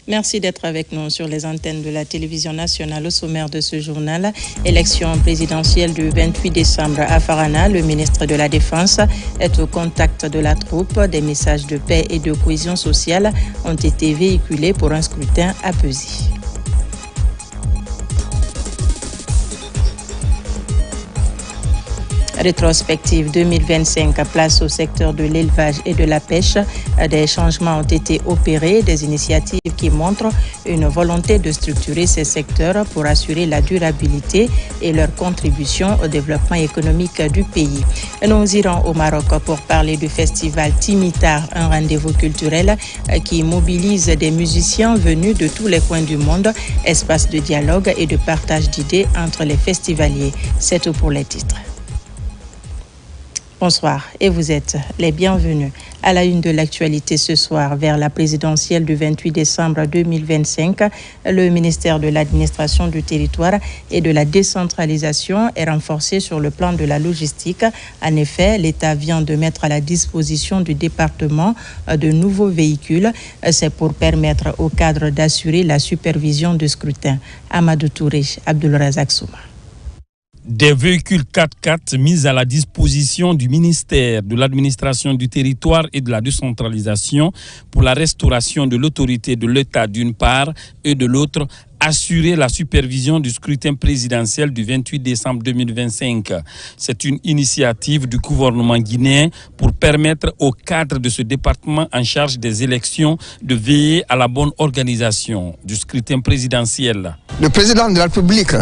Merci d'être avec nous sur les antennes de la télévision nationale. Au sommaire de ce journal, élection présidentielle du 28 décembre à Farana. Le ministre de la Défense est au contact de la troupe. Des messages de paix et de cohésion sociale ont été véhiculés pour un scrutin apaisé. Rétrospective 2025, place au secteur de l'élevage et de la pêche. Des changements ont été opérés, des initiatives qui montrent une volonté de structurer ces secteurs pour assurer la durabilité et leur contribution au développement économique du pays. Nous irons au Maroc pour parler du festival Timitar, un rendez-vous culturel qui mobilise des musiciens venus de tous les coins du monde, espace de dialogue et de partage d'idées entre les festivaliers. C'est tout pour les titres. Bonsoir et vous êtes les bienvenus à la une de l'actualité ce soir. Vers la présidentielle du 28 décembre 2025, le ministère de l'Administration du Territoire et de la Décentralisation est renforcé sur le plan de la logistique. En effet, l'État vient de mettre à la disposition du département de nouveaux véhicules. C'est pour permettre au cadre d'assurer la supervision du scrutin. Amadou Touré, Abdulrazak Souma. Des véhicules 4x4 mis à la disposition du ministère de l'Administration du Territoire et de la Décentralisation pour la restauration de l'autorité de l'État d'une part et de l'autre, assurer la supervision du scrutin présidentiel du 28 décembre 2025. C'est une initiative du gouvernement guinéen pour permettre au cadre de ce département en charge des élections de veiller à la bonne organisation du scrutin présidentiel. Le président de la République,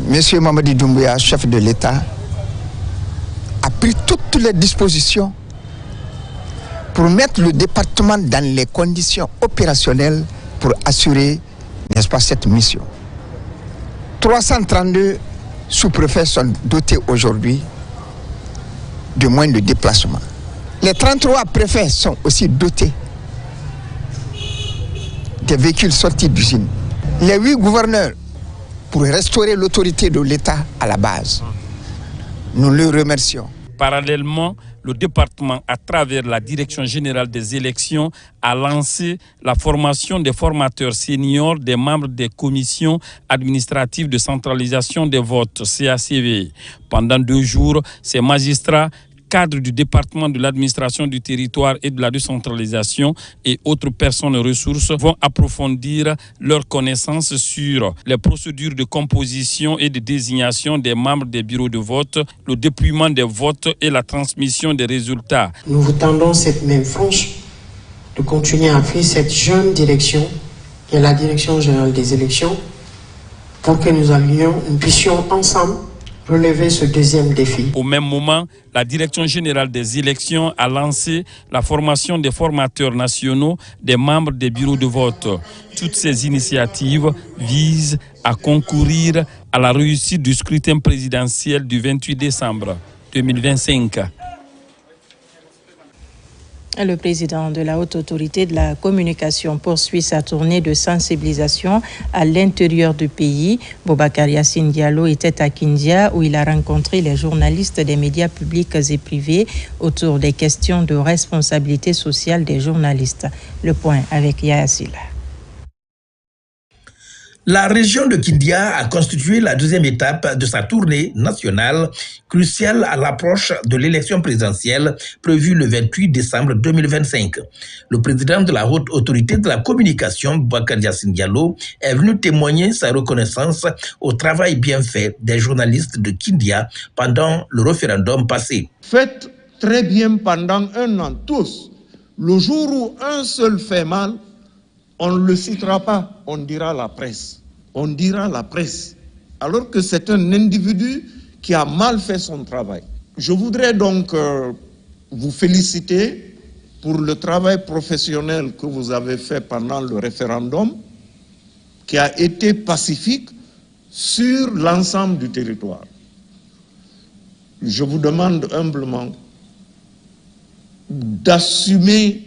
Monsieur Mamadi Doumbouya, chef de l'État, a pris toutes les dispositions pour mettre le département dans les conditions opérationnelles pour assurer, n'est-ce pas, cette mission. 332 sous-préfets sont dotés aujourd'hui de moyens de déplacement. Les 33 préfets sont aussi dotés des véhicules sortis d'usine. Les 8 gouverneurs pour restaurer l'autorité de l'État à la base. Nous le remercions. Parallèlement, le département, à travers la Direction générale des élections, a lancé la formation des formateurs seniors des membres des commissions administratives de centralisation des votes, CACV. Pendant 2 jours, ces magistrats, cadres du département de l'administration du territoire et de la décentralisation et autres personnes ressources vont approfondir leurs connaissances sur les procédures de composition et de désignation des membres des bureaux de vote, le dépouillement des votes et la transmission des résultats. Nous vous tendons cette main franche de continuer à faire cette jeune direction qui est la Direction générale des élections pour que nous puissions ensemble relever ce deuxième défi. Au même moment, la Direction générale des élections a lancé la formation des formateurs nationaux des membres des bureaux de vote. Toutes ces initiatives visent à concourir à la réussite du scrutin présidentiel du 28 décembre 2025. Le président de la Haute Autorité de la Communication poursuit sa tournée de sensibilisation à l'intérieur du pays. Boubacar Yassine Diallo était à Kindia où il a rencontré les journalistes des médias publics et privés autour des questions de responsabilité sociale des journalistes. Le point avec Yassila. La région de Kindia a constitué la deuxième étape de sa tournée nationale, cruciale à l'approche de l'élection présidentielle prévue le 28 décembre 2025. Le président de la Haute Autorité de la Communication, Boubacar Yassine Diallo, est venu témoigner sa reconnaissance au travail bien fait des journalistes de Kindia pendant le référendum passé. Faites très bien pendant 1 an tous. Le jour où un seul fait mal, on ne le citera pas, on dira la presse. On dira la presse. Alors que c'est un individu qui a mal fait son travail. Je voudrais donc vous féliciter pour le travail professionnel que vous avez fait pendant le référendum, qui a été pacifique sur l'ensemble du territoire. Je vous demande humblement d'assumer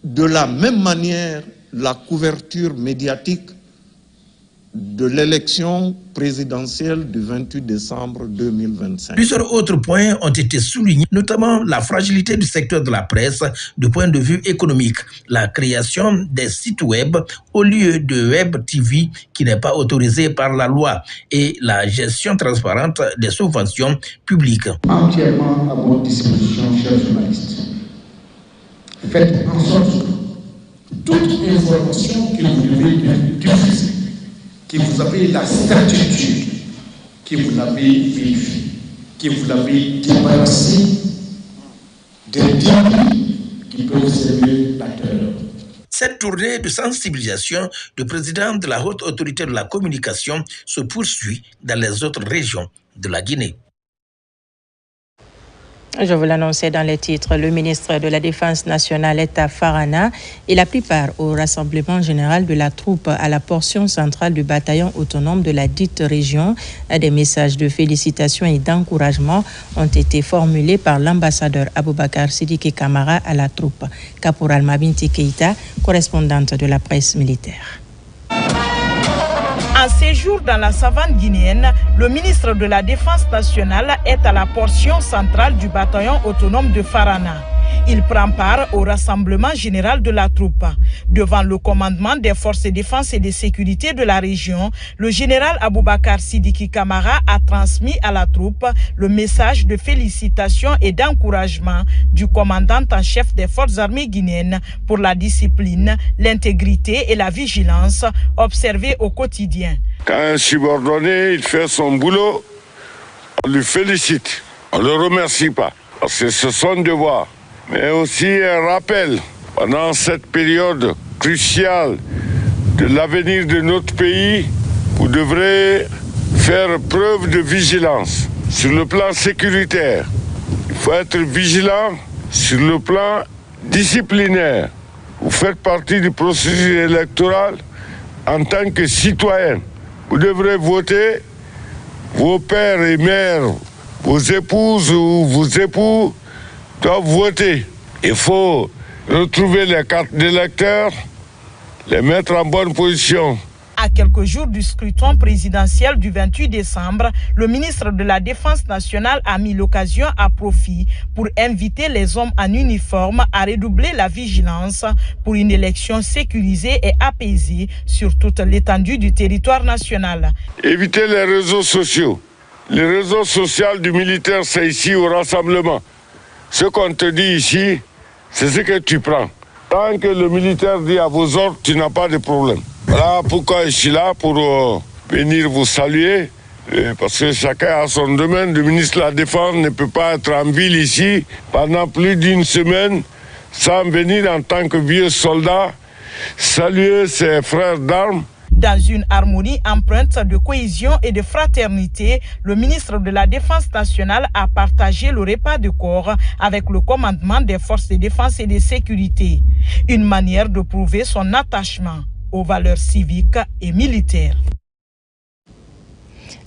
de la même manière la couverture médiatique de l'élection présidentielle du 28 décembre 2025. Plusieurs autres points ont été soulignés, notamment la fragilité du secteur de la presse du point de vue économique, la création des sites web au lieu de web TV qui n'est pas autorisé par la loi et la gestion transparente des subventions publiques. Entièrement à votre disposition, chers journalistes. Faites en sorte que toute information que vous devez diffuser, que vous avez la certitude, que vous l'avez vérifiée, que vous l'avez débarrassé des débits qui peuvent servir d'acteurs. Cette tournée de sensibilisation du président de la Haute Autorité de la Communication se poursuit dans les autres régions de la Guinée. Je vous l'annonçais dans les titres, le ministre de la Défense nationale est à Farana. Il a pris part au rassemblement général de la troupe à la portion centrale du bataillon autonome de la dite région. Des messages de félicitations et d'encouragement ont été formulés par l'ambassadeur Aboubakar Sidiki Camara à la troupe. Caporal Mabinti Keïta, correspondante de la presse militaire. En séjour dans la savane guinéenne, le ministre de la Défense nationale est à la portion centrale du bataillon autonome de Farana. Il prend part au rassemblement général de la troupe. Devant le commandement des forces de défense et de sécurité de la région, le général Aboubakar Sidiki Camara a transmis à la troupe le message de félicitations et d'encouragement du commandant en chef des forces armées guinéennes pour la discipline, l'intégrité et la vigilance observées au quotidien. Quand un subordonné il fait son boulot, on lui félicite, on ne le remercie pas, parce que c'est son devoir. Mais aussi un rappel, pendant cette période cruciale de l'avenir de notre pays, vous devrez faire preuve de vigilance. Sur le plan sécuritaire, il faut être vigilant sur le plan disciplinaire. Vous faites partie du processus électoral en tant que citoyen. Vous devrez voter, vos pères et mères, vos épouses ou vos époux doivent voter. Il faut retrouver les cartes d'électeurs, les mettre en bonne position. À quelques jours du scrutin présidentiel du 28 décembre, le ministre de la Défense nationale a mis l'occasion à profit pour inviter les hommes en uniforme à redoubler la vigilance pour une élection sécurisée et apaisée sur toute l'étendue du territoire national. Évitez les réseaux sociaux. Les réseaux sociaux du militaire, c'est ici au rassemblement. Ce qu'on te dit ici, c'est ce que tu prends. Tant que le militaire dit à vos ordres, tu n'as pas de problème. Voilà pourquoi je suis là, pour venir vous saluer. Parce que chacun a son domaine. Le ministre de la Défense ne peut pas être en ville ici pendant plus d'une semaine sans venir en tant que vieux soldat saluer ses frères d'armes. Dans une harmonie empreinte de cohésion et de fraternité, le ministre de la Défense nationale a partagé le repas de corps avec le commandement des forces de défense et de sécurité. Une manière de prouver son attachement aux valeurs civiques et militaires.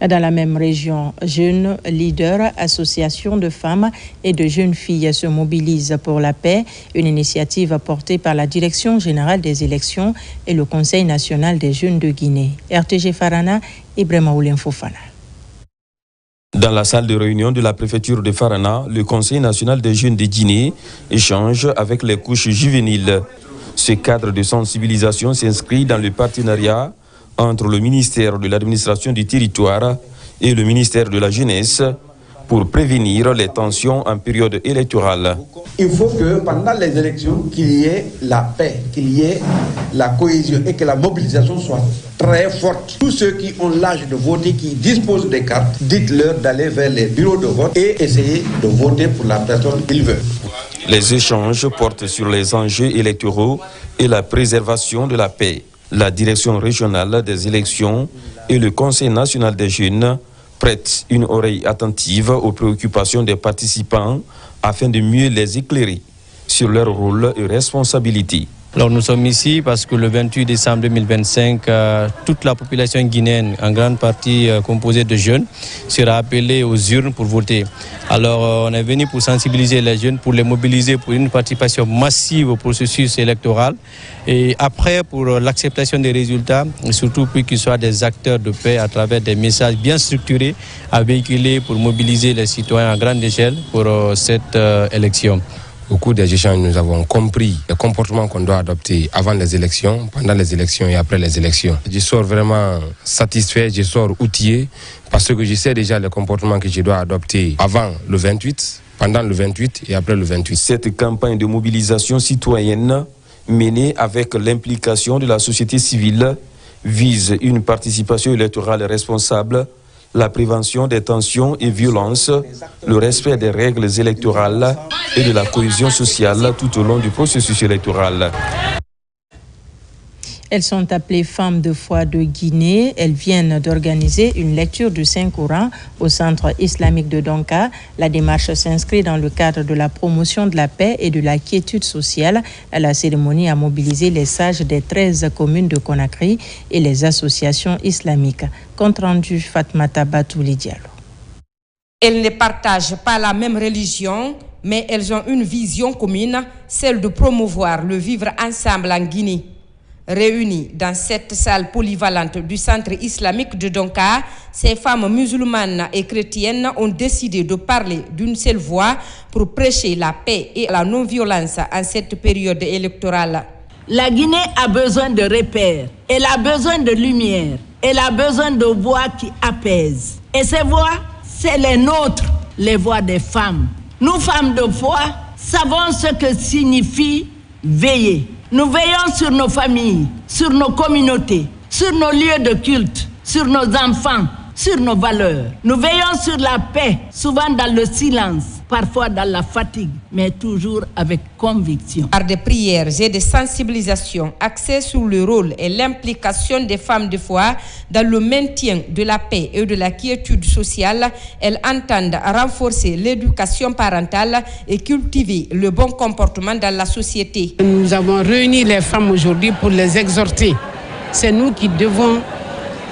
Dans la même région, jeunes leaders, associations de femmes et de jeunes filles se mobilisent pour la paix, une initiative portée par la Direction générale des élections et le Conseil national des jeunes de Guinée. RTG Farana, Ibrahima Oulien Fofana. Dans la salle de réunion de la préfecture de Farana, le Conseil national des jeunes de Guinée échange avec les couches juvéniles. Ce cadre de sensibilisation s'inscrit dans le partenariat entre le ministère de l'administration du territoire et le ministère de la jeunesse pour prévenir les tensions en période électorale. Il faut que pendant les élections, qu'il y ait la paix, qu'il y ait la cohésion et que la mobilisation soit très forte. Tous ceux qui ont l'âge de voter, qui disposent des cartes, dites-leur d'aller vers les bureaux de vote et essayer de voter pour la personne qu'ils veulent. Les échanges portent sur les enjeux électoraux et la préservation de la paix. La direction régionale des élections et le Conseil national des jeunes prêtent une oreille attentive aux préoccupations des participants afin de mieux les éclairer sur leur rôle et responsabilités. Alors nous sommes ici parce que le 28 décembre 2025, toute la population guinéenne, en grande partie composée de jeunes, sera appelée aux urnes pour voter. Alors on est venu pour sensibiliser les jeunes, pour les mobiliser pour une participation massive au processus électoral et après pour l'acceptation des résultats, et surtout pour qu'ils soient des acteurs de paix à travers des messages bien structurés à véhiculer pour mobiliser les citoyens à grande échelle pour cette élection. Au cours des échanges, nous avons compris le comportement qu'on doit adopter avant les élections, pendant les élections et après les élections. Je sors vraiment satisfait, je sors outillé parce que je sais déjà le comportement que je dois adopter avant le 28, pendant le 28 et après le 28. Cette campagne de mobilisation citoyenne menée avec l'implication de la société civile vise une participation électorale responsable, la prévention des tensions et violences, le respect des règles électorales et de la cohésion sociale tout au long du processus électoral. Elles sont appelées Femmes de foi de Guinée. Elles viennent d'organiser une lecture du Saint-Coran au centre islamique de Donka. La démarche s'inscrit dans le cadre de la promotion de la paix et de la quiétude sociale. La cérémonie a mobilisé les sages des 13 communes de Conakry et les associations islamiques. Compte rendu Fatmata Batouli Diallo. Elles ne partagent pas la même religion, mais elles ont une vision commune, celle de promouvoir le vivre ensemble en Guinée. Réunies dans cette salle polyvalente du centre islamique de Donka, ces femmes musulmanes et chrétiennes ont décidé de parler d'une seule voix pour prêcher la paix et la non-violence en cette période électorale. La Guinée a besoin de repères, elle a besoin de lumière, elle a besoin de voix qui apaisent. Et ces voix, c'est les nôtres, les voix des femmes. Nous, femmes de foi, savons ce que signifie veiller. Nous veillons sur nos familles, sur nos communautés, sur nos lieux de culte, sur nos enfants, sur nos valeurs. Nous veillons sur la paix, souvent dans le silence, parfois dans la fatigue, mais toujours avec conviction. Par des prières et des sensibilisations axées sur le rôle et l'implication des femmes de foi dans le maintien de la paix et de la quiétude sociale, elles entendent renforcer l'éducation parentale et cultiver le bon comportement dans la société. Nous avons réuni les femmes aujourd'hui pour les exhorter. C'est nous qui devons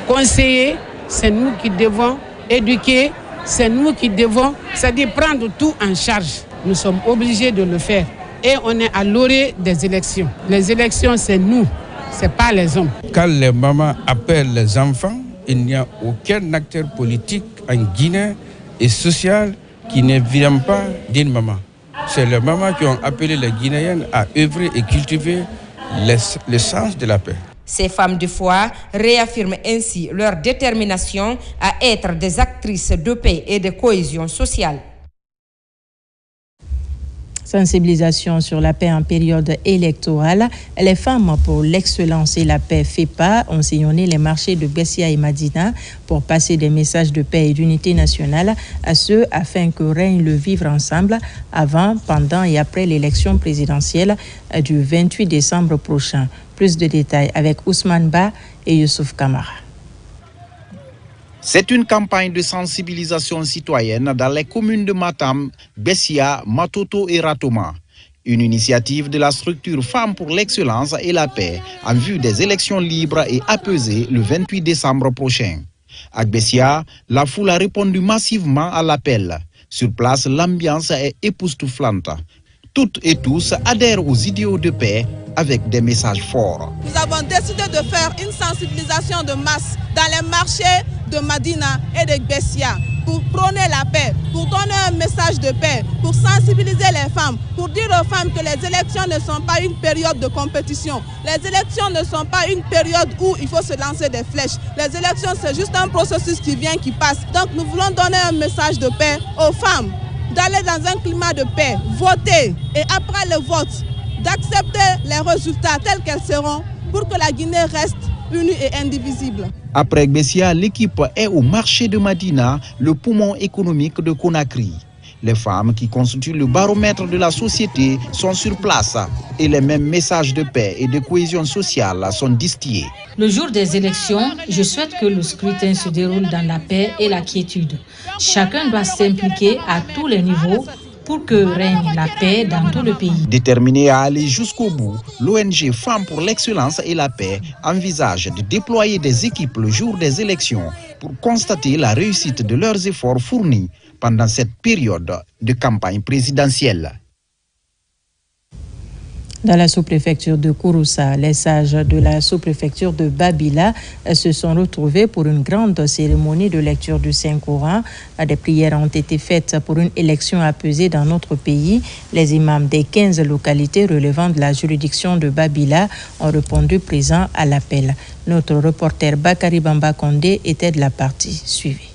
conseiller, c'est nous qui devons éduquer, c'est nous qui devons, c'est-à-dire prendre tout en charge. Nous sommes obligés de le faire. Et on est à l'orée des élections. Les élections, c'est nous, c'est pas les hommes. Quand les mamans appellent les enfants, il n'y a aucun acteur politique en Guinée et social qui ne vient pas d'une maman. C'est les mamans qui ont appelé les Guinéennes à œuvrer et cultiver le sens de la paix. Ces femmes de foi réaffirment ainsi leur détermination à être des actrices de paix et de cohésion sociale. Sensibilisation sur la paix en période électorale. Les femmes pour l'excellence et la paix FEPA ont sillonné les marchés de Bessia et Madina pour passer des messages de paix et d'unité nationale à ceux afin que règne le vivre ensemble avant, pendant et après l'élection présidentielle du 28 décembre prochain. Plus de détails avec Ousmane Ba et Youssouf Kamara. C'est une campagne de sensibilisation citoyenne dans les communes de Matam, Bessia, Matoto et Ratoma. Une initiative de la structure Femmes pour l'excellence et la paix en vue des élections libres et apaisées le 28 décembre prochain. À Bessia, la foule a répondu massivement à l'appel. Sur place, l'ambiance est époustouflante. Toutes et tous adhèrent aux idéaux de paix avec des messages forts. Nous avons décidé de faire une sensibilisation de masse dans les marchés de Madina et de Bessia pour prôner la paix, pour donner un message de paix, pour sensibiliser les femmes, pour dire aux femmes que les élections ne sont pas une période de compétition. Les élections ne sont pas une période où il faut se lancer des flèches. Les élections, c'est juste un processus qui vient, qui passe. Donc nous voulons donner un message de paix aux femmes, d'aller dans un climat de paix, voter et après le vote, d'accepter les résultats tels qu'elles seront pour que la Guinée reste unie et indivisible. Après Bessia, l'équipe est au marché de Madina, le poumon économique de Conakry. Les femmes qui constituent le baromètre de la société sont sur place et les mêmes messages de paix et de cohésion sociale sont distillés. Le jour des élections, je souhaite que le scrutin se déroule dans la paix et la quiétude. Chacun doit s'impliquer à tous les niveaux pour que règne la paix dans tout le pays. Déterminée à aller jusqu'au bout, l'ONG Femmes pour l'excellence et la paix envisage de déployer des équipes le jour des élections pour constater la réussite de leurs efforts fournis pendant cette période de campagne présidentielle. Dans la sous-préfecture de Kouroussa, les sages de la sous-préfecture de Babila se sont retrouvés pour une grande cérémonie de lecture du Saint-Coran. Des prières ont été faites pour une élection apaisée dans notre pays. Les imams des 15 localités relevant de la juridiction de Babila ont répondu présents à l'appel. Notre reporter Bakari Bamba Kondé était de la partie. Suivez.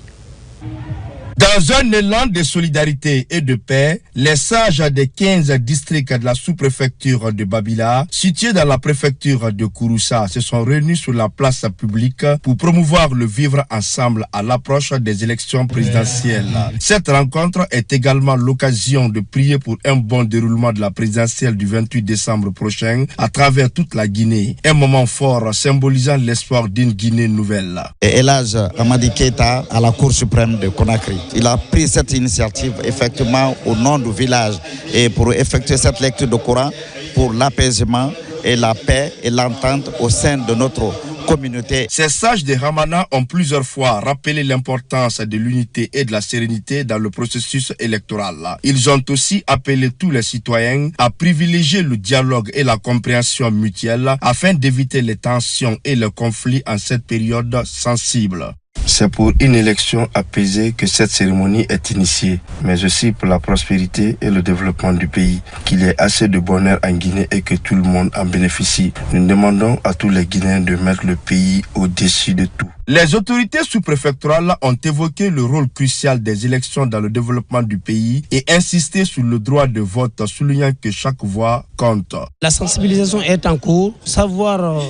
Dans un élan de solidarité et de paix, les sages des 15 districts de la sous-préfecture de Babila, situés dans la préfecture de Kouroussa, se sont réunis sur la place publique pour promouvoir le vivre ensemble à l'approche des élections présidentielles. Cette rencontre est également l'occasion de prier pour un bon déroulement de la présidentielle du 28 décembre prochain à travers toute la Guinée. Un moment fort symbolisant l'espoir d'une Guinée nouvelle. Elhadj Amadi Keïta à la Cour suprême de Conakry. Il a pris cette initiative effectivement au nom du village et pour effectuer cette lecture de Coran pour l'apaisement et la paix et l'entente au sein de notre communauté. Ces sages de Hamana ont plusieurs fois rappelé l'importance de l'unité et de la sérénité dans le processus électoral. Ils ont aussi appelé tous les citoyens à privilégier le dialogue et la compréhension mutuelle afin d'éviter les tensions et les conflits en cette période sensible. C'est pour une élection apaisée que cette cérémonie est initiée, mais aussi pour la prospérité et le développement du pays, qu'il y ait assez de bonheur en Guinée et que tout le monde en bénéficie. Nous demandons à tous les Guinéens de mettre le pays au-dessus de tout. Les autorités sous-préfectorales ont évoqué le rôle crucial des élections dans le développement du pays et insisté sur le droit de vote, soulignant que chaque voix compte. La sensibilisation est en cours, savoir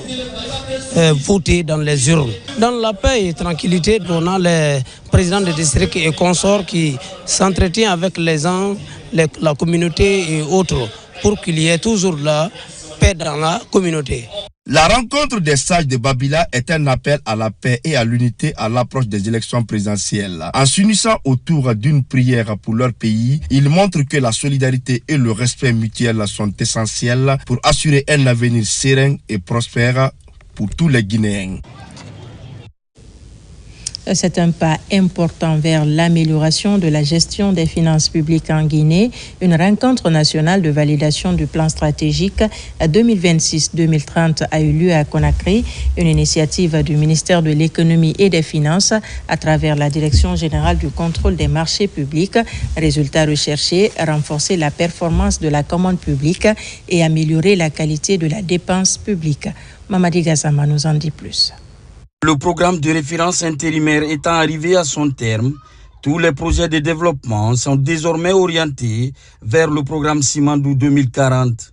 voter dans les urnes. Dans la paix et tranquillité, on a les présidents des districts et consorts qui s'entretiennent avec les gens, la communauté et autres, pour qu'il y ait toujours la paix dans la communauté. La rencontre des sages de Babila est un appel à la paix et à l'unité à l'approche des élections présidentielles. En s'unissant autour d'une prière pour leur pays, ils montrent que la solidarité et le respect mutuel sont essentiels pour assurer un avenir serein et prospère pour tous les Guinéens. C'est un pas important vers l'amélioration de la gestion des finances publiques en Guinée. Une rencontre nationale de validation du plan stratégique 2026-2030 a eu lieu à Conakry, une initiative du ministère de l'Économie et des Finances à travers la Direction générale du contrôle des marchés publics. Résultat recherché, renforcer la performance de la commande publique et améliorer la qualité de la dépense publique. Mamadi Gassama nous en dit plus. Le programme de référence intérimaire étant arrivé à son terme, tous les projets de développement sont désormais orientés vers le programme Simandou 2040.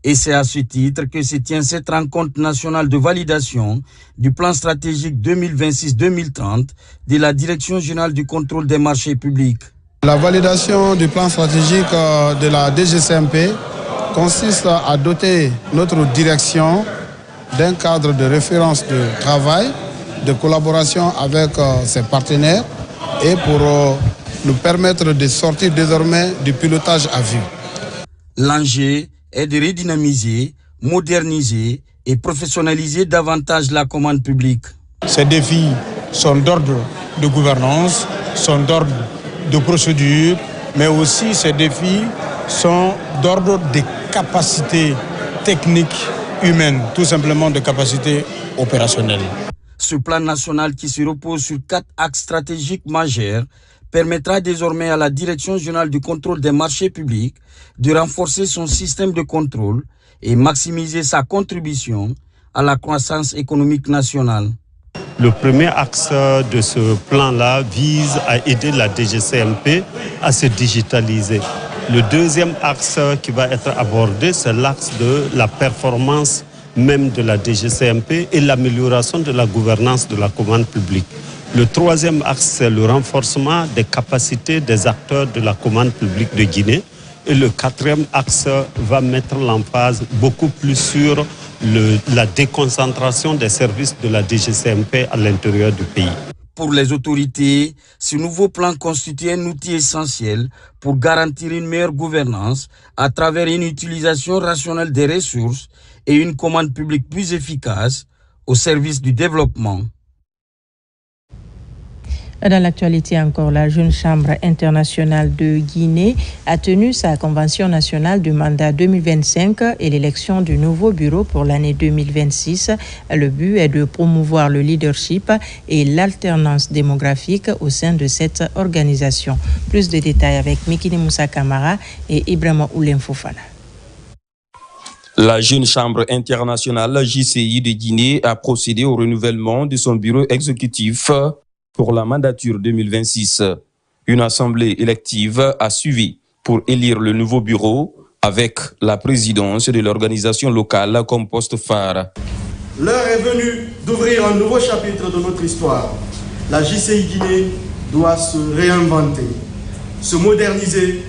Et c'est à ce titre que se tient cette rencontre nationale de validation du plan stratégique 2026-2030 de la Direction générale du contrôle des marchés publics. La validation du plan stratégique de la DGCMP consiste à doter notre direction d'un cadre de référence de travail, de collaboration avec ses partenaires et pour nous permettre de sortir désormais du pilotage à vue. L'enjeu est de redynamiser, moderniser et professionnaliser davantage la commande publique. Ces défis sont d'ordre de gouvernance, sont d'ordre de procédure, mais aussi ces défis sont d'ordre des capacités techniques humaine, tout simplement de capacité opérationnelle. Ce plan national qui se repose sur 4 axes stratégiques majeurs permettra désormais à la Direction générale du contrôle des marchés publics de renforcer son système de contrôle et maximiser sa contribution à la croissance économique nationale. Le premier axe de ce plan-là vise à aider la DGCMP à se digitaliser. Le deuxième axe qui va être abordé, c'est l'axe de la performance même de la DGCMP et l'amélioration de la gouvernance de la commande publique. Le troisième axe, c'est le renforcement des capacités des acteurs de la commande publique de Guinée. Et le quatrième axe va mettre l'emphase beaucoup plus sur la déconcentration des services de la DGCMP à l'intérieur du pays. Pour les autorités, ce nouveau plan constitue un outil essentiel pour garantir une meilleure gouvernance à travers une utilisation rationnelle des ressources et une commande publique plus efficace au service du développement. Dans l'actualité encore, la Jeune Chambre internationale de Guinée a tenu sa convention nationale du mandat 2025 et l'élection du nouveau bureau pour l'année 2026. Le but est de promouvoir le leadership et l'alternance démographique au sein de cette organisation. Plus de détails avec Mikini Moussa Kamara et Ibrahima Oulem Fofana. La Jeune Chambre internationale JCI de Guinée a procédé au renouvellement de son bureau exécutif pour la mandature 2026. Une assemblée élective a suivi pour élire le nouveau bureau avec la présidence de l'organisation locale comme poste phare. L'heure est venue d'ouvrir un nouveau chapitre de notre histoire. La JCI Guinée doit se réinventer, se moderniser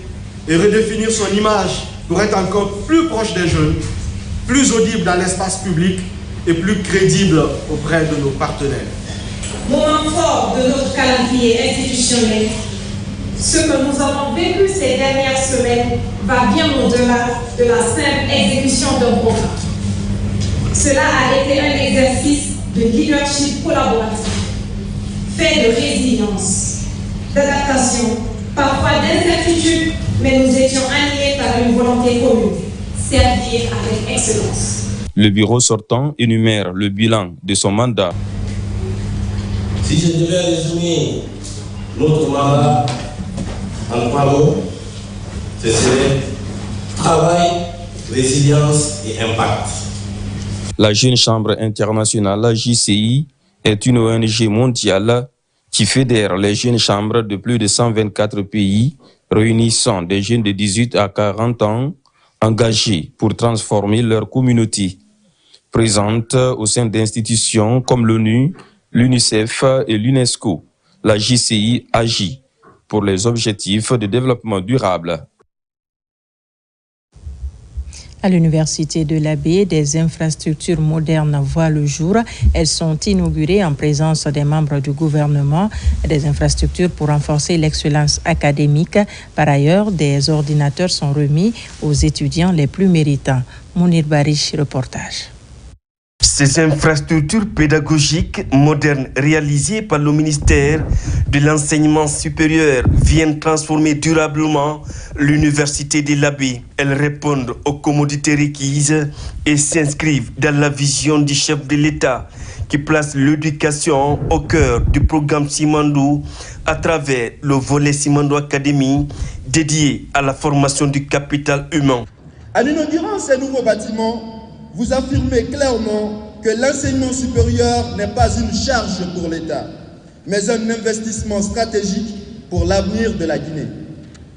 et redéfinir son image pour être encore plus proche des jeunes, plus audible dans l'espace public et plus crédible auprès de nos partenaires. Moment fort de notre calendrier institutionnel, ce que nous avons vécu ces dernières semaines va bien au-delà de la simple exécution d'un programme. Cela a été un exercice de leadership collaboratif, fait de résilience, d'adaptation, parfois d'incertitude, mais nous étions animés par une volonté commune, servir avec excellence. Le bureau sortant énumère le bilan de son mandat. Si je devais résumer notre mandat en 3 mots, ce serait travail, résilience et impact. La Jeune Chambre internationale JCI est une ONG mondiale qui fédère les jeunes chambres de plus de 124 pays, réunissant des jeunes de 18 à 40 ans engagés pour transformer leur communauté. Présente au sein d'institutions comme l'ONU, l'UNICEF et l'UNESCO, la JCI agit pour les objectifs de développement durable. À l'Université de l'Abbé, des infrastructures modernes voient le jour. Elles sont inaugurées en présence des membres du gouvernement, des infrastructures pour renforcer l'excellence académique. Par ailleurs, des ordinateurs sont remis aux étudiants les plus méritants. Mounir Barish, reportage. Ces infrastructures pédagogiques modernes réalisées par le ministère de l'Enseignement supérieur viennent transformer durablement l'Université de l'Abbé. Elles répondent aux commodités requises et s'inscrivent dans la vision du chef de l'État qui place l'éducation au cœur du programme Simandou à travers le volet Simandou Academy dédié à la formation du capital humain. En inaugurant ces nouveaux bâtiments, vous affirmez clairement que l'enseignement supérieur n'est pas une charge pour l'État, mais un investissement stratégique pour l'avenir de la Guinée.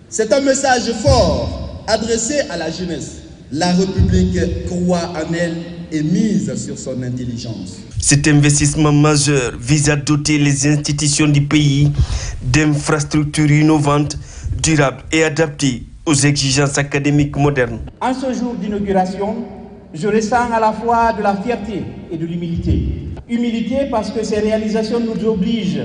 C'est un message fort adressé à la jeunesse. La République croit en elle et mise sur son intelligence. Cet investissement majeur vise à doter les institutions du pays d'infrastructures innovantes, durables et adaptées aux exigences académiques modernes. En ce jour d'inauguration, je ressens à la fois de la fierté et de l'humilité. Humilité parce que ces réalisations nous obligent,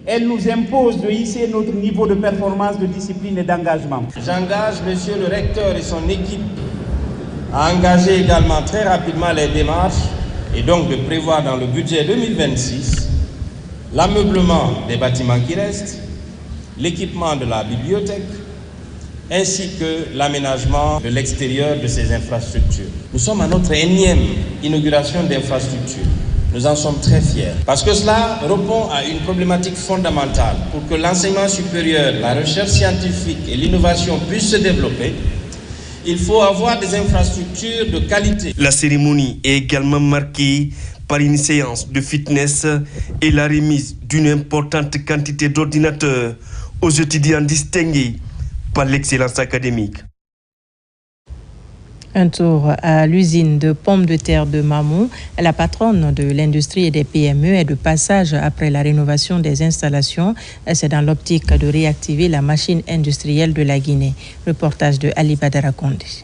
elles nous imposent de hisser notre niveau de performance, de discipline et d'engagement. J'engage monsieur le recteur et son équipe à engager également très rapidement les démarches et donc de prévoir dans le budget 2026 l'ameublement des bâtiments qui restent, l'équipement de la bibliothèque, ainsi que l'aménagement de l'extérieur de ces infrastructures. Nous sommes à notre énième inauguration d'infrastructures. Nous en sommes très fiers, parce que cela répond à une problématique fondamentale. Pour que l'enseignement supérieur, la recherche scientifique et l'innovation puissent se développer, il faut avoir des infrastructures de qualité. La cérémonie est également marquée par une séance de fitness et la remise d'une importante quantité d'ordinateurs aux étudiants distingués par l'excellence académique. Un tour à l'usine de pommes de terre de Mamou. La patronne de l'industrie et des PME est de passage après la rénovation des installations. C'est dans l'optique de réactiver la machine industrielle de la Guinée. Reportage de Ali Badara Kondi.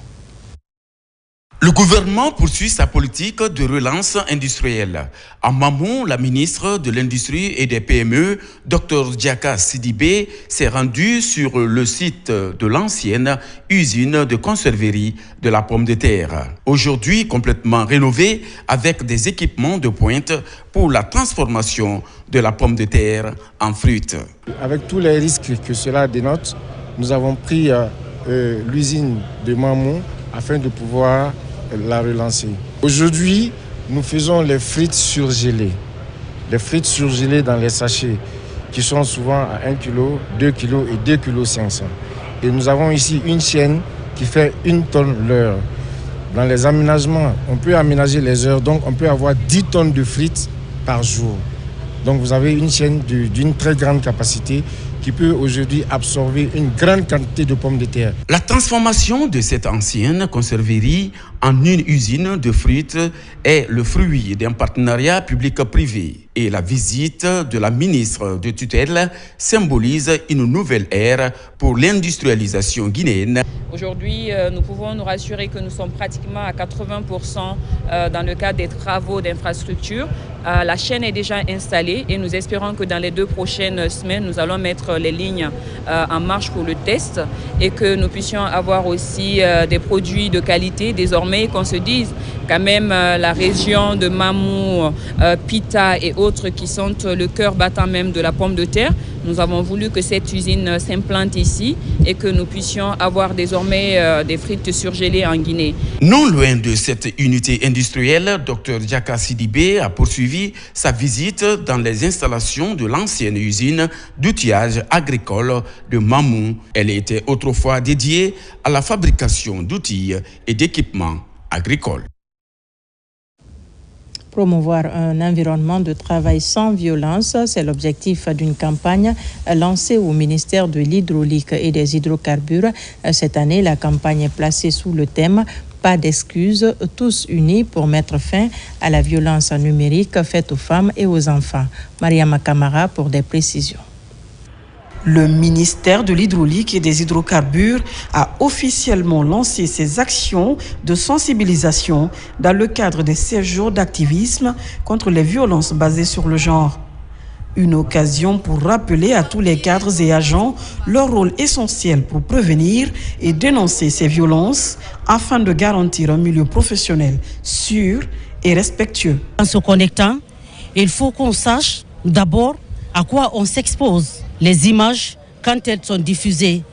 Le gouvernement poursuit sa politique de relance industrielle. En Mamou, la ministre de l'Industrie et des PME, Dr Diaka Sidibé, s'est rendue sur le site de l'ancienne usine de conserverie de la pomme de terre. Aujourd'hui complètement rénovée avec des équipements de pointe pour la transformation de la pomme de terre en fruits. Avec tous les risques que cela dénote, nous avons pris l'usine de Mamou afin de pouvoir la relancer. Aujourd'hui, nous faisons les frites surgelées. Les frites surgelées dans les sachets qui sont souvent à 1 kg, 2 kg et 2 kg 500. Et nous avons ici une chaîne qui fait 1 tonne l'heure. Dans les aménagements, on peut aménager les heures, donc on peut avoir 10 tonnes de frites par jour. Donc vous avez une chaîne d'une très grande capacité qui peut aujourd'hui absorber une grande quantité de pommes de terre. La transformation de cette ancienne conserverie en une usine de fruits est le fruit d'un partenariat public-privé. Et la visite de la ministre de tutelle symbolise une nouvelle ère pour l'industrialisation guinéenne. Aujourd'hui, nous pouvons nous rassurer que nous sommes pratiquement à 80% dans le cadre des travaux d'infrastructure. La chaîne est déjà installée et nous espérons que dans les 2 prochaines semaines, nous allons mettre les lignes en marche pour le test et que nous puissions avoir aussi des produits de qualité. Désormais, qu'on se dise quand même la région de Mamou, Pita et autres qui sont le cœur battant même de la pomme de terre. Nous avons voulu que cette usine s'implante ici et que nous puissions avoir désormais des frites surgelées en Guinée. Non loin de cette unité industrielle, Dr Diaka Sidibé a poursuivi sa visite dans les installations de l'ancienne usine d'outillage agricole de Mamou. Elle était autrefois dédiée à la fabrication d'outils et d'équipements agricoles. Promouvoir un environnement de travail sans violence, c'est l'objectif d'une campagne lancée au ministère de l'Hydraulique et des Hydrocarbures. Cette année, la campagne est placée sous le thème « Pas d'excuses, tous unis pour mettre fin à la violence numérique faite aux femmes et aux enfants ». Mariama Kamara pour des précisions. Le ministère de l'Hydraulique et des Hydrocarbures a officiellement lancé ses actions de sensibilisation dans le cadre des 16 jours d'activisme contre les violences basées sur le genre. Une occasion pour rappeler à tous les cadres et agents leur rôle essentiel pour prévenir et dénoncer ces violences afin de garantir un milieu professionnel sûr et respectueux. En se connectant, il faut qu'on sache d'abord à quoi on s'expose. Les images, quand elles sont diffusées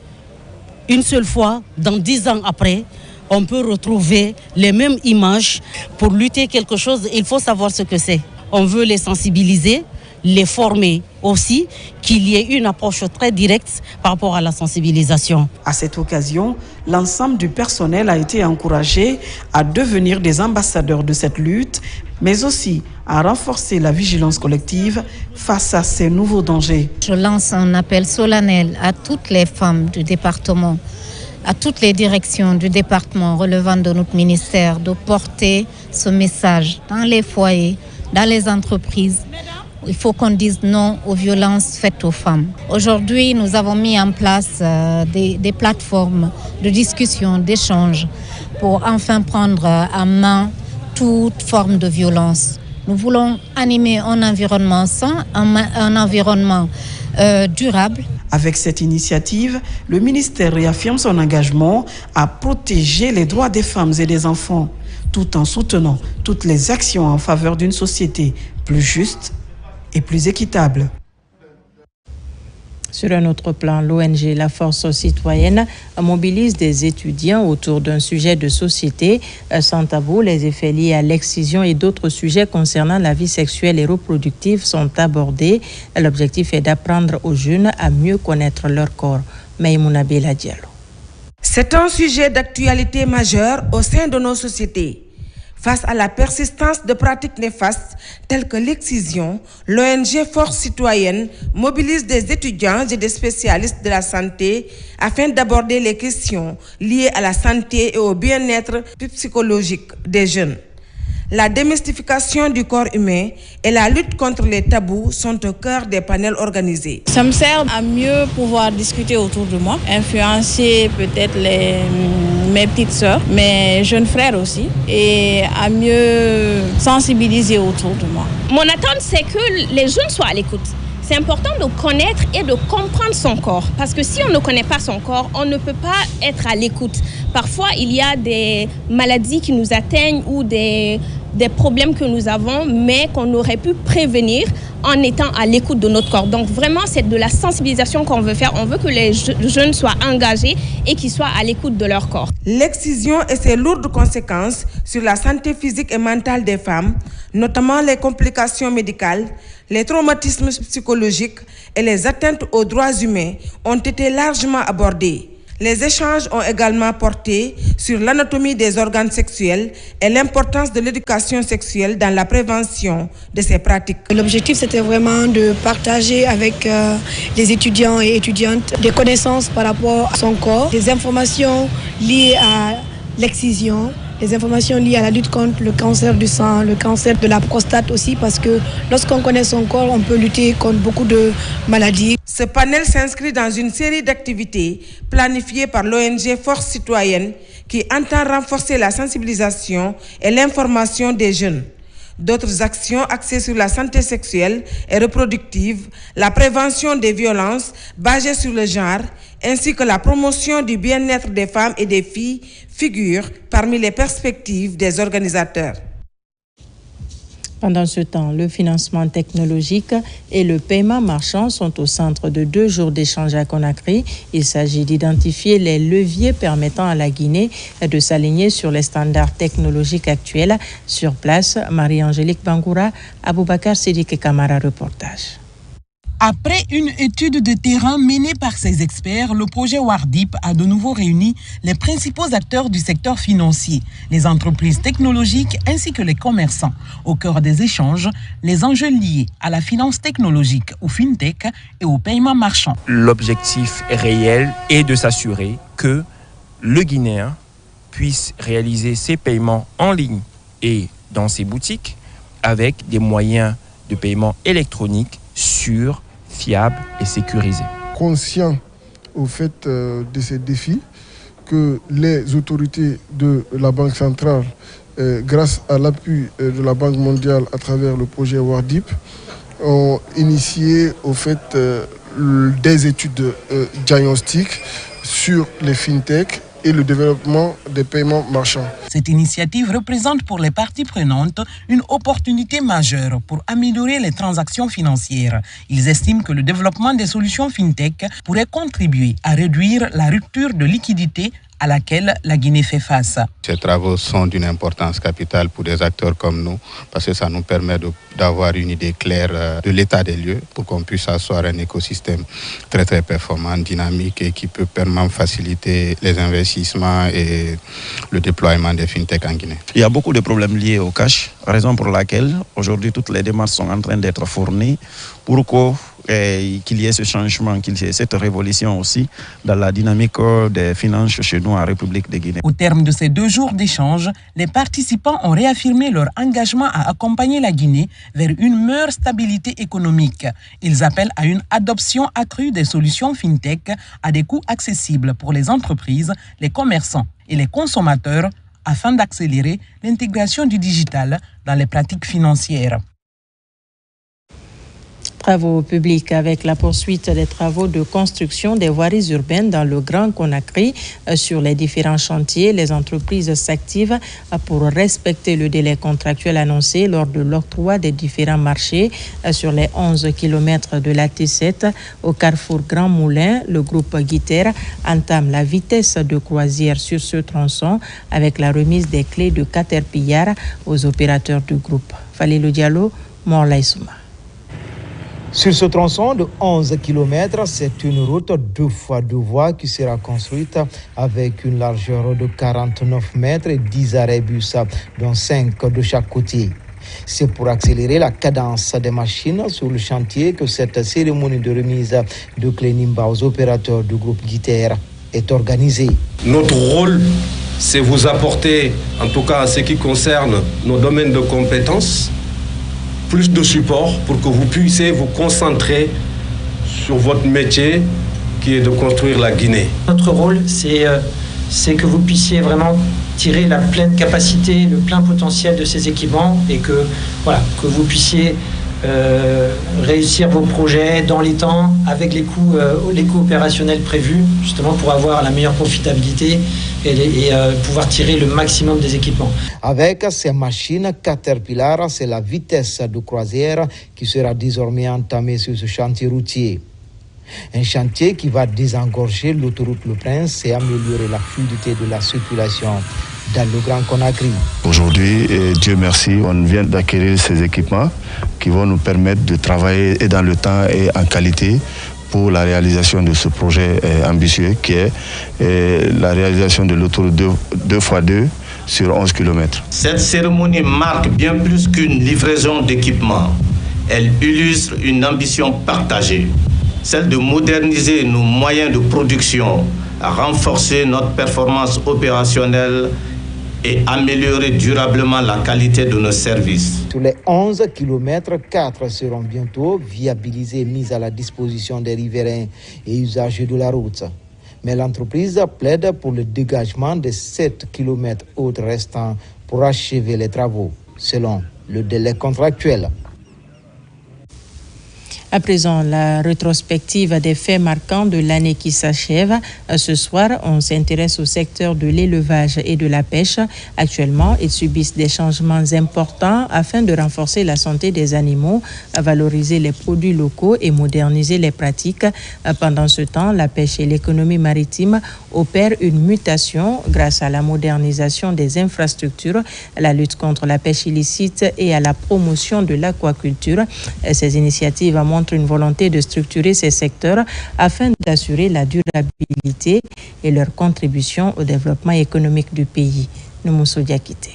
une seule fois, dans 10 ans après, on peut retrouver les mêmes images. Pour lutter quelque chose, il faut savoir ce que c'est. On veut les sensibiliser, les former aussi, qu'il y ait une approche très directe par rapport à la sensibilisation. À cette occasion, l'ensemble du personnel a été encouragé à devenir des ambassadeurs de cette lutte, mais aussi à renforcer la vigilance collective face à ces nouveaux dangers. Je lance un appel solennel à toutes les femmes du département, à toutes les directions du département relevant de notre ministère de porter ce message dans les foyers, dans les entreprises. Il faut qu'on dise non aux violences faites aux femmes. Aujourd'hui, nous avons mis en place des plateformes de discussion, d'échange pour enfin prendre en main toute forme de violence. Nous voulons animer un environnement sain, un environnement durable. Avec cette initiative, le ministère réaffirme son engagement à protéger les droits des femmes et des enfants, tout en soutenant toutes les actions en faveur d'une société plus juste et plus équitable. Sur un autre plan, l'ONG La Force Citoyenne mobilise des étudiants autour d'un sujet de société sans tabou. Les effets liés à l'excision et d'autres sujets concernant la vie sexuelle et reproductive sont abordés. L'objectif est d'apprendre aux jeunes à mieux connaître leur corps. Maïmouna Bella Diallo. C'est un sujet d'actualité majeure au sein de nos sociétés. Face à la persistance de pratiques néfastes telles que l'excision, l'ONG Force Citoyenne mobilise des étudiants et des spécialistes de la santé afin d'aborder les questions liées à la santé et au bien-être psychologique des jeunes. La démystification du corps humain et la lutte contre les tabous sont au cœur des panels organisés. Ça me sert à mieux pouvoir discuter autour de moi, influencer peut-être mes petites sœurs, mes jeunes frères aussi, et à mieux sensibiliser autour de moi. Mon attente, c'est que les jeunes soient à l'écoute. C'est important de connaître et de comprendre son corps. Parce que si on ne connaît pas son corps, on ne peut pas être à l'écoute. Parfois, il y a des maladies qui nous atteignent ou des problèmes que nous avons, mais qu'on aurait pu prévenir en étant à l'écoute de notre corps. Donc vraiment, c'est de la sensibilisation qu'on veut faire. On veut que les jeunes soient engagés et qu'ils soient à l'écoute de leur corps. L'excision et ses lourdes conséquences sur la santé physique et mentale des femmes, notamment les complications médicales, les traumatismes psychologiques et les atteintes aux droits humains ont été largement abordés. Les échanges ont également porté sur l'anatomie des organes sexuels et l'importance de l'éducation sexuelle dans la prévention de ces pratiques. L'objectif, c'était vraiment de partager avec les étudiants et étudiantes des connaissances par rapport à son corps, des informations liées à l'excision, les informations liées à la lutte contre le cancer du sang, le cancer de la prostate aussi, parce que lorsqu'on connaît son corps, on peut lutter contre beaucoup de maladies. Ce panel s'inscrit dans une série d'activités planifiées par l'ONG Force Citoyenne qui entend renforcer la sensibilisation et l'information des jeunes. D'autres actions axées sur la santé sexuelle et reproductive, la prévention des violences basées sur le genre, ainsi que la promotion du bien-être des femmes et des filles figurent parmi les perspectives des organisateurs. Pendant ce temps, le financement technologique et le paiement marchand sont au centre de 2 jours d'échange à Conakry. Il s'agit d'identifier les leviers permettant à la Guinée de s'aligner sur les standards technologiques actuels. Sur place, Marie-Angélique Bangoura, Aboubakar Sidiki Kamara, reportage. Après une étude de terrain menée par ces experts, le projet WARDIP a de nouveau réuni les principaux acteurs du secteur financier, les entreprises technologiques ainsi que les commerçants. Au cœur des échanges, les enjeux liés à la finance technologique, au fintech et au paiement marchand. L'objectif réel est de s'assurer que le Guinéen puisse réaliser ses paiements en ligne et dans ses boutiques avec des moyens de paiement électroniques sûrs, fiable et sécurisé. Conscient au fait de ces défis, que les autorités de la Banque centrale, grâce à l'appui de la Banque mondiale à travers le projet WARDIP, ont initié au fait des études diagnostiques sur les fintech et le développement des paiements marchands. Cette initiative représente pour les parties prenantes une opportunité majeure pour améliorer les transactions financières. Ils estiment que le développement des solutions fintech pourrait contribuer à réduire la rupture de liquidité à laquelle la Guinée fait face. Ces travaux sont d'une importance capitale pour des acteurs comme nous, parce que ça nous permet d'avoir une idée claire de l'état des lieux pour qu'on puisse asseoir un écosystème très très performant, dynamique et qui peut permettre faciliter les investissements et le déploiement des fintech en Guinée. Il y a beaucoup de problèmes liés au cash, raison pour laquelle aujourd'hui toutes les démarches sont en train d'être fournies pour qu'il y ait ce changement, qu'il y ait cette révolution aussi dans la dynamique des finances chez nous en République de Guinée. Au terme de ces 2 jours d'échange, les participants ont réaffirmé leur engagement à accompagner la Guinée vers une meilleure stabilité économique. Ils appellent à une adoption accrue des solutions fintech à des coûts accessibles pour les entreprises, les commerçants et les consommateurs afin d'accélérer l'intégration du digital dans les pratiques financières. Travaux publics avec la poursuite des travaux de construction des voiries urbaines dans le Grand Conakry. Sur les différents chantiers, les entreprises s'activent pour respecter le délai contractuel annoncé lors de l'octroi des différents marchés. Sur les 11 km de la T7 au carrefour Grand Moulin, le groupe Guiter entame la vitesse de croisière sur ce tronçon avec la remise des clés de Caterpillar aux opérateurs du groupe. Falilou Diallo, Morlaï Souma. Sur ce tronçon de 11 km, c'est une route 2x2 voies qui sera construite avec une largeur de 49 mètres et 10 arrêts bus, dont 5 de chaque côté. C'est pour accélérer la cadence des machines sur le chantier que cette cérémonie de remise de clés Nimba aux opérateurs du groupe Guiter est organisée. Notre rôle, c'est vous apporter, en tout cas en ce qui concerne nos domaines de compétences, plus de support pour que vous puissiez vous concentrer sur votre métier qui est de construire la Guinée. Notre rôle, c'est c'est que vous puissiez vraiment tirer la pleine capacité, le plein potentiel de ces équipements et que vous puissiez réussir vos projets dans les temps avec les coûts opérationnels prévus, justement pour avoir la meilleure profitabilité et pouvoir tirer le maximum des équipements. Avec ces machines Caterpillar, c'est la vitesse de croisière qui sera désormais entamée sur ce chantier routier. Un chantier qui va désengorger l'autoroute Le Prince et améliorer la fluidité de la circulation dans le Grand Conakry. Aujourd'hui, Dieu merci, on vient d'acquérir ces équipements qui vont nous permettre de travailler et dans le temps et en qualité pour la réalisation de ce projet ambitieux qui est la réalisation de l'autoroute 2x2 sur 11 km. Cette cérémonie marque bien plus qu'une livraison d'équipements. Elle illustre une ambition partagée, celle de moderniser nos moyens de production, renforcer notre performance opérationnelle et améliorer durablement la qualité de nos services. Sur les 11 km, 4 seront bientôt viabilisés et mis à la disposition des riverains et usagers de la route. Mais l'entreprise plaide pour le dégagement des 7 km autres restants pour achever les travaux, selon le délai contractuel. À présent, la rétrospective des faits marquants de l'année qui s'achève. Ce soir, on s'intéresse au secteur de l'élevage et de la pêche. Actuellement, ils subissent des changements importants afin de renforcer la santé des animaux, valoriser les produits locaux et moderniser les pratiques. Pendant ce temps, la pêche et l'économie maritime opèrent une mutation grâce à la modernisation des infrastructures, la lutte contre la pêche illicite et à la promotion de l'aquaculture. Ces initiatives montrent une volonté de structurer ces secteurs afin d'assurer la durabilité et leur contribution au développement économique du pays. Noumousso Diakité.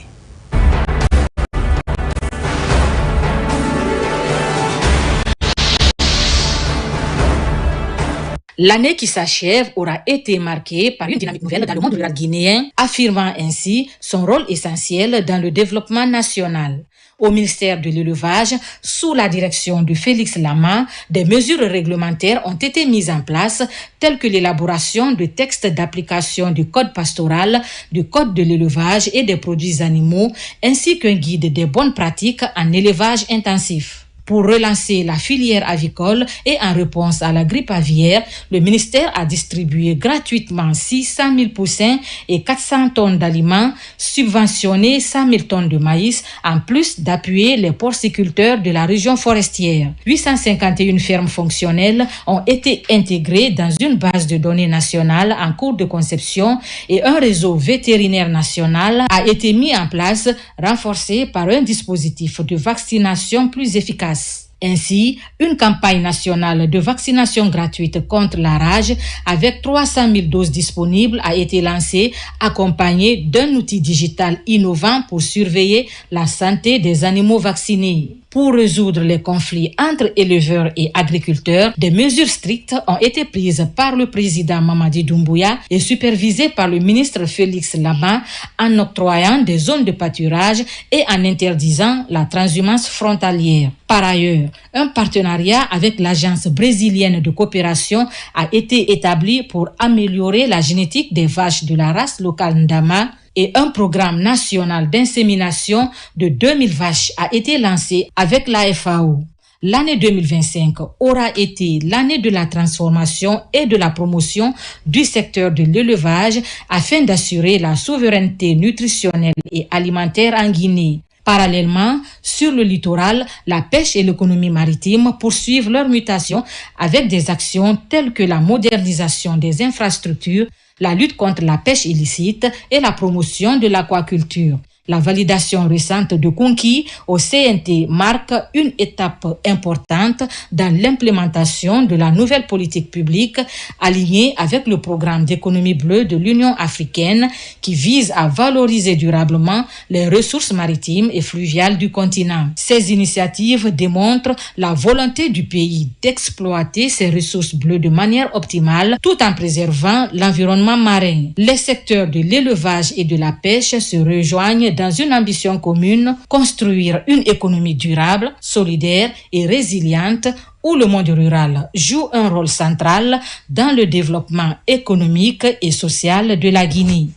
L'année qui s'achève aura été marquée par une dynamique nouvelle dans le monde rural guinéen, affirmant ainsi son rôle essentiel dans le développement national. Au ministère de l'Élevage, sous la direction de Félix Lama, des mesures réglementaires ont été mises en place, telles que l'élaboration de textes d'application du Code pastoral, du Code de l'élevage et des produits animaux, ainsi qu'un guide des bonnes pratiques en élevage intensif. Pour relancer la filière avicole et en réponse à la grippe aviaire, le ministère a distribué gratuitement 600 000 poussins et 400 tonnes d'aliments, subventionné 100 000 tonnes de maïs, en plus d'appuyer les porciculteurs de la région forestière. 851 fermes fonctionnelles ont été intégrées dans une base de données nationale en cours de conception et un réseau vétérinaire national a été mis en place, renforcé par un dispositif de vaccination plus efficace. Ainsi, une campagne nationale de vaccination gratuite contre la rage avec 300 000 doses disponibles a été lancée, accompagnée d'un outil digital innovant pour surveiller la santé des animaux vaccinés. Pour résoudre les conflits entre éleveurs et agriculteurs, des mesures strictes ont été prises par le président Mamadi Doumbouya et supervisées par le ministre Félix Lama en octroyant des zones de pâturage et en interdisant la transhumance frontalière. Par ailleurs, un partenariat avec l'Agence brésilienne de coopération a été établi pour améliorer la génétique des vaches de la race locale Ndama et un programme national d'insémination de 2000 vaches a été lancé avec la FAO. L'année 2025 aura été l'année de la transformation et de la promotion du secteur de l'élevage afin d'assurer la souveraineté nutritionnelle et alimentaire en Guinée. Parallèlement, sur le littoral, la pêche et l'économie maritime poursuivent leur mutation avec des actions telles que la modernisation des infrastructures, la lutte contre la pêche illicite et la promotion de l'aquaculture. La validation récente de conquis au CNT marque une étape importante dans l'implémentation de la nouvelle politique publique alignée avec le programme d'économie bleue de l'Union africaine qui vise à valoriser durablement les ressources maritimes et fluviales du continent. Ces initiatives démontrent la volonté du pays d'exploiter ses ressources bleues de manière optimale tout en préservant l'environnement marin. Les secteurs de l'élevage et de la pêche se rejoignent dans une ambition commune, construire une économie durable, solidaire et résiliente où le monde rural joue un rôle central dans le développement économique et social de la Guinée.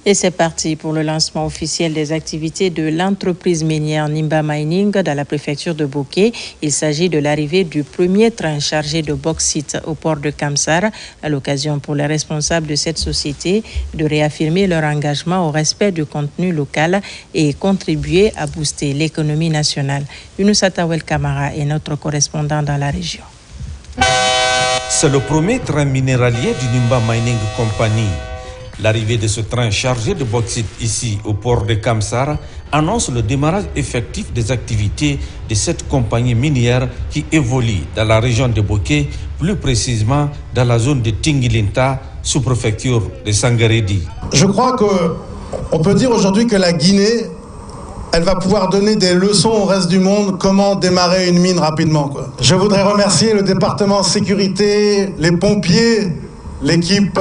Et c'est parti pour le lancement officiel des activités de l'entreprise minière Nimba Mining dans la préfecture de Boké. Il s'agit de l'arrivée du premier train chargé de bauxite au port de Kamsar, à l'occasion pour les responsables de cette société de réaffirmer leur engagement au respect du contenu local et contribuer à booster l'économie nationale. Younoussa Tawel Kamara est notre correspondant dans la région. C'est le premier train minéralier du Nimba Mining Company. L'arrivée de ce train chargé de bauxite ici au port de Kamsar annonce le démarrage effectif des activités de cette compagnie minière qui évolue dans la région de Boké, plus précisément dans la zone de Tingilinta, sous-préfecture de Sangaredi. Je crois qu'on peut dire aujourd'hui que la Guinée, elle va pouvoir donner des leçons au reste du monde comment démarrer une mine rapidement. Je voudrais remercier le département sécurité, les pompiers, l'équipe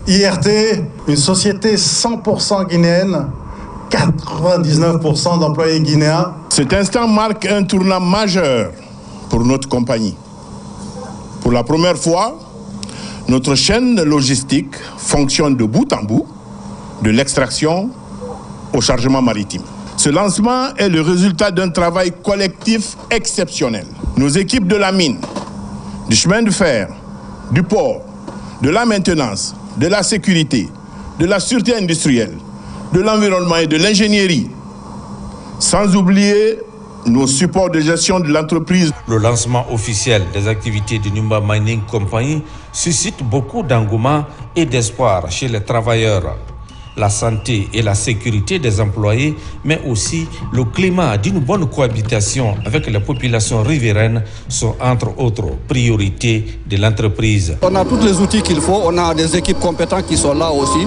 IRT, une société 100% guinéenne, 99% d'employés guinéens. Cet instant marque un tournant majeur pour notre compagnie. Pour la première fois, notre chaîne logistique fonctionne de bout en bout, de l'extraction au chargement maritime. Ce lancement est le résultat d'un travail collectif exceptionnel. Nos équipes de la mine, du chemin de fer, du port, de la maintenance, de la sécurité, de la sûreté industrielle, de l'environnement et de l'ingénierie, sans oublier nos supports de gestion de l'entreprise. Le lancement officiel des activités du Nimba Mining Company suscite beaucoup d'engouement et d'espoir chez les travailleurs. La santé et la sécurité des employés, mais aussi le climat d'une bonne cohabitation avec les populations riveraines sont entre autres priorités de l'entreprise. On a tous les outils qu'il faut, on a des équipes compétentes qui sont là aussi.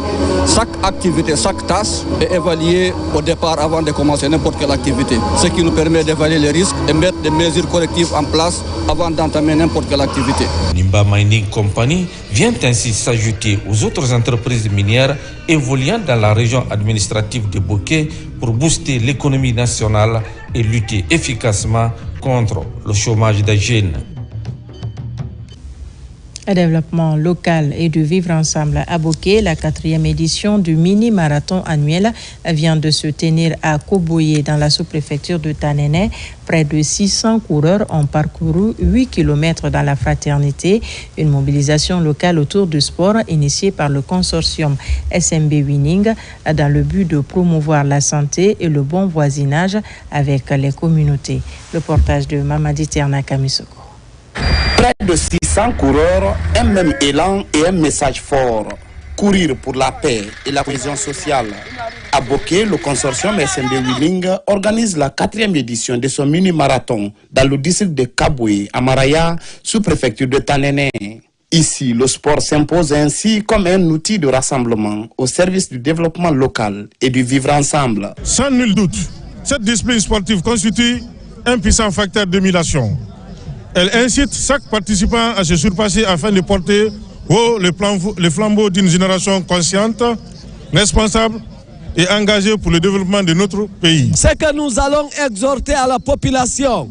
Chaque activité, chaque tâche est évaluée au départ avant de commencer n'importe quelle activité. Ce qui nous permet d'évaluer les risques et mettre des mesures collectives en place avant d'entamer n'importe quelle activité. Nimba Mining Company vient ainsi s'ajouter aux autres entreprises minières évoluant dans la région administrative de Boké pour booster l'économie nationale et lutter efficacement contre le chômage des jeunes. Le développement local et de vivre ensemble à Boké, la 4e édition du mini-marathon annuel vient de se tenir à Koboye dans la sous-préfecture de Tanene. Près de 600 coureurs ont parcouru 8 km dans la fraternité. Une mobilisation locale autour du sport initiée par le consortium SMB Winning dans le but de promouvoir la santé et le bon voisinage avec les communautés. Le reportage de Mamadi Terna Kamisoko. Près de 600 coureurs, un même élan et un message fort. Courir pour la paix et la cohésion sociale. À Boké, le consortium SMB Winning organise la 4e édition de son mini-marathon dans le district de Kaboué, à Maraya, sous-préfecture de Tanene. Ici, le sport s'impose ainsi comme un outil de rassemblement au service du développement local et du vivre ensemble. Sans nul doute, cette discipline sportive constitue un puissant facteur d'émulation. Elle incite chaque participant à se surpasser afin de porter haut le flambeau d'une génération consciente, responsable et engagée pour le développement de notre pays. Ce que nous allons exhorter à la population,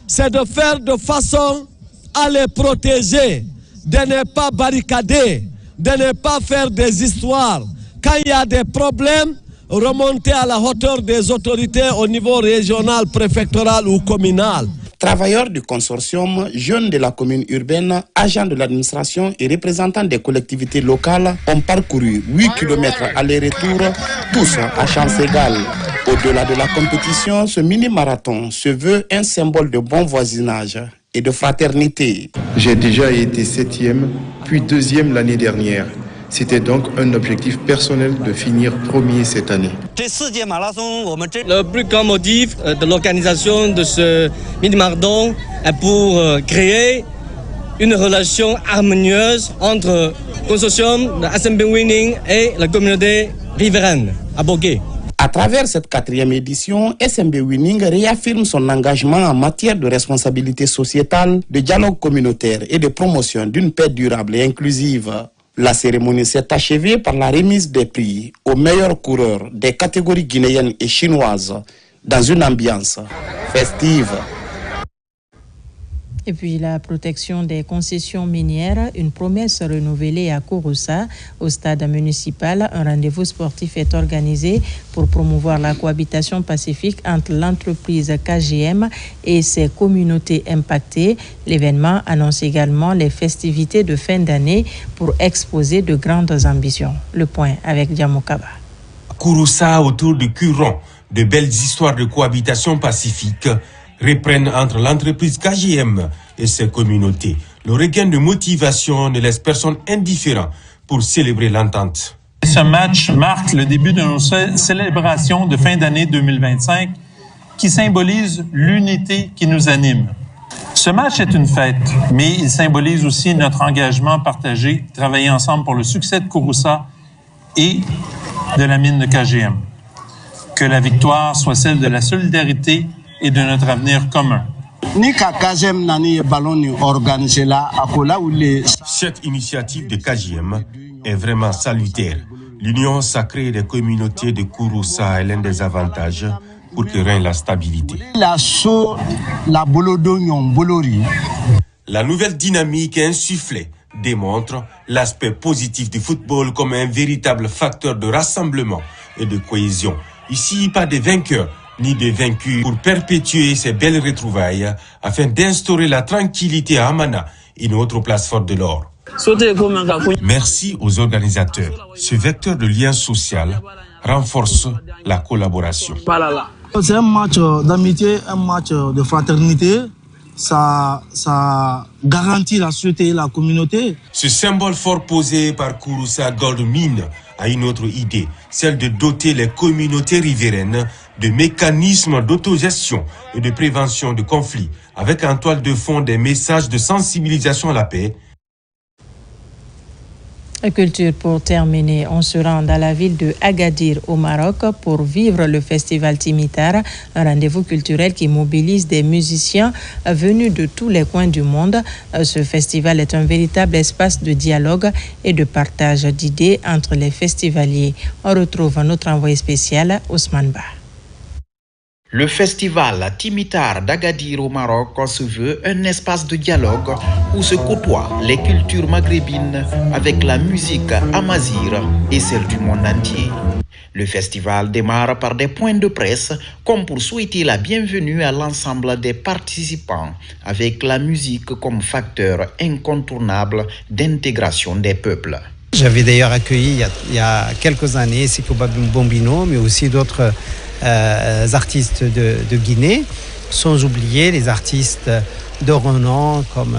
c'est de faire de façon à les protéger, de ne pas barricader, de ne pas faire des histoires. Quand il y a des problèmes, remonter à la hauteur des autorités au niveau régional, préfectoral ou communal. Travailleurs du consortium, jeunes de la commune urbaine, agents de l'administration et représentants des collectivités locales ont parcouru 8 km aller-retour, tous à chance égale. Au-delà de la compétition, ce mini-marathon se veut un symbole de bon voisinage et de fraternité. J'ai déjà été 7e, puis 2e l'année dernière. C'était donc un objectif personnel de finir premier cette année. Le plus grand motif de l'organisation de ce mini-marathon est pour créer une relation harmonieuse entre le consortium de SMB Winning et la communauté riveraine à Boké. À travers cette 4e édition, SMB Winning réaffirme son engagement en matière de responsabilité sociétale, de dialogue communautaire et de promotion d'une paix durable et inclusive. La cérémonie s'est achevée par la remise des prix aux meilleurs coureurs des catégories guinéennes et chinoises dans une ambiance festive. Et puis la protection des concessions minières, une promesse renouvelée à Kouroussa, au stade municipal. Un rendez-vous sportif est organisé pour promouvoir la cohabitation pacifique entre l'entreprise KGM et ses communautés impactées. L'événement annonce également les festivités de fin d'année pour exposer de grandes ambitions. Le point avec Diamokaba. Kouroussa autour du Curon, de belles histoires de cohabitation pacifique reprennent entre l'entreprise KGM et ses communautés. Le regain de motivation ne laisse personne indifférent pour célébrer l'entente. Ce match marque le début de nos célébrations de fin d'année 2025 qui symbolise l'unité qui nous anime. Ce match est une fête, mais il symbolise aussi notre engagement partagé, travailler ensemble pour le succès de Kouroussa et de la mine de KGM. Que la victoire soit celle de la solidarité et de notre avenir commun. Cette initiative de KGM est vraiment salutaire. L'union sacrée des communautés de Kouroussa est l'un des avantages pour que règne la stabilité. La nouvelle dynamique insufflée démontre l'aspect positif du football comme un véritable facteur de rassemblement et de cohésion. Ici, pas de vainqueurs ni de vaincus pour perpétuer ces belles retrouvailles afin d'instaurer la tranquillité à Amana, une autre place forte de l'or. Merci aux organisateurs. Ce vecteur de lien social renforce la collaboration. C'est un match d'amitié, un match de fraternité. Ça garantit la sûreté et la communauté. Ce symbole fort posé par Kouroussa Gold Mine a une autre idée, celle de doter les communautés riveraines de mécanismes d'autogestion et de prévention de conflits, avec en toile de fond des messages de sensibilisation à la paix. Culture pour terminer, on se rend dans la ville de Agadir au Maroc pour vivre le festival Timitar, un rendez-vous culturel qui mobilise des musiciens venus de tous les coins du monde. Ce festival est un véritable espace de dialogue et de partage d'idées entre les festivaliers. On retrouve notre envoyé spécial, Ousmane Ba. Le festival Timitar d'Agadir au Maroc se veut un espace de dialogue où se côtoient les cultures maghrébines avec la musique amazigh et celle du monde entier. Le festival démarre par des points de presse comme pour souhaiter la bienvenue à l'ensemble des participants avec la musique comme facteur incontournable d'intégration des peuples. J'avais d'ailleurs accueilli il y a quelques années Siko Bombino, mais aussi d'autres artistes de Guinée, sans oublier les artistes de renom comme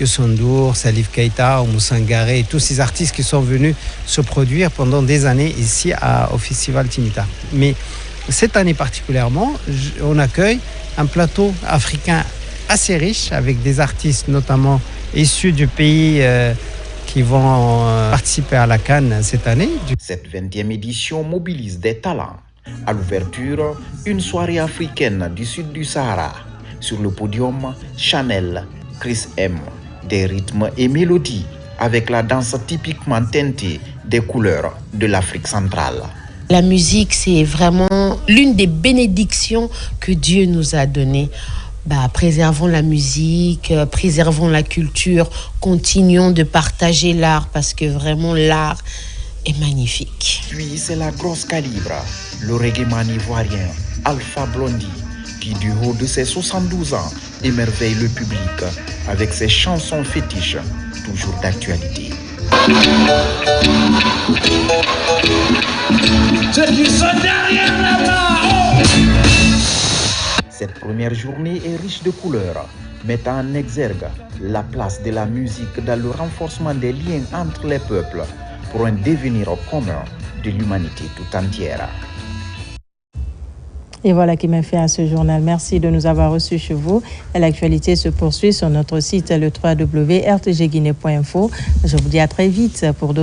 Youssou N'Dour, Salif Keita ou Moussa Ngaré, tous ces artistes qui sont venus se produire pendant des années ici au Festival Timitar. Mais cette année particulièrement, on accueille un plateau africain assez riche avec des artistes notamment issus du pays qui vont participer à la Cannes cette année. Cette 20e édition mobilise des talents. À l'ouverture, une soirée africaine du sud du Sahara. Sur le podium, Chanel, Chris M. Des rythmes et mélodies avec la danse typiquement teintée des couleurs de l'Afrique centrale. La musique, c'est vraiment l'une des bénédictions que Dieu nous a données. Préservons la musique, préservons la culture, continuons de partager l'art parce que vraiment l'art est magnifique. Puis c'est la grosse calibre, le reggaeman ivoirien Alpha Blondy, qui du haut de ses 72 ans émerveille le public avec ses chansons fétiches, toujours d'actualité. Ceux qui sont derrière là-bas, Cette première journée est riche de couleurs, mettant en exergue la place de la musique dans le renforcement des liens entre les peuples pour un devenir commun de l'humanité tout entière. Et voilà qui m'a fait à ce journal. Merci de nous avoir reçus chez vous. L'actualité se poursuit sur notre site le www.rtgguinée.info. Je vous dis à très vite pour d'autres